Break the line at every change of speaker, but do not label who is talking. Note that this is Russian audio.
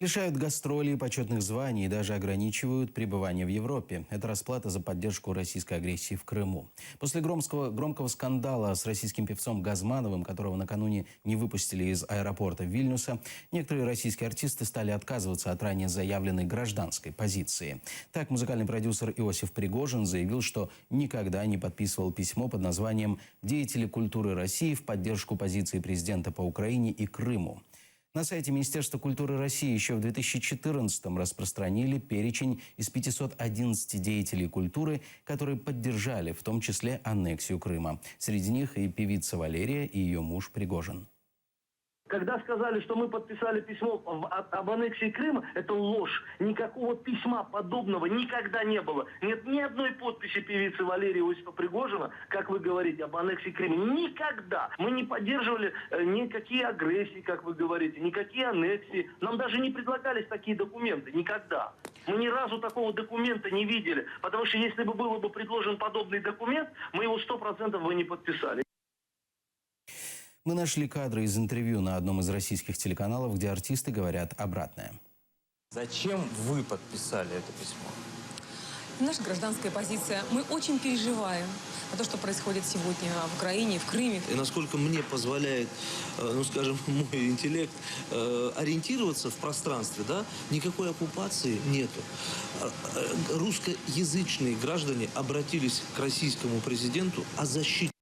Лишают гастролей, почетных званий и даже ограничивают пребывание в Европе. Это расплата за поддержку российской агрессии в Крыму. После громкого скандала с российским певцом Газмановым, которого накануне не выпустили из аэропорта Вильнюса, некоторые российские артисты стали отказываться от ранее заявленной гражданской позиции. Так, музыкальный продюсер Иосиф Пригожин заявил, что никогда не подписывал письмо под названием «Деятели культуры России в поддержку позиции президента по Украине и Крыму». На сайте Министерства культуры России еще в 2014-м распространили перечень из 511 деятелей культуры, которые поддержали в том числе аннексию Крыма. Среди них и певица Валерия, и ее муж Пригожин.
Когда сказали, что мы подписали письмо об аннексии Крыма, это ложь. Никакого письма подобного никогда не было. Нет ни одной подписи певицы Валерии Иосифа Пригожина, как вы говорите, об аннексии Крыма. Никогда. Мы не поддерживали никакие агрессии, как вы говорите, никакие аннексии. Нам даже не предлагались такие документы. Никогда. Мы ни разу такого документа не видели. Потому что если бы был бы предложен подобный документ, мы его 100% бы не подписали.
Мы нашли кадры из интервью на одном из российских телеканалов, где артисты говорят обратное.
Зачем вы подписали это письмо?
Наша гражданская позиция. Мы очень переживаем за то, что происходит сегодня в Украине, в Крыме.
И насколько мне позволяет, ну скажем, мой интеллект ориентироваться в пространстве, да, никакой оккупации нету. Русскоязычные граждане обратились к российскому президенту о защите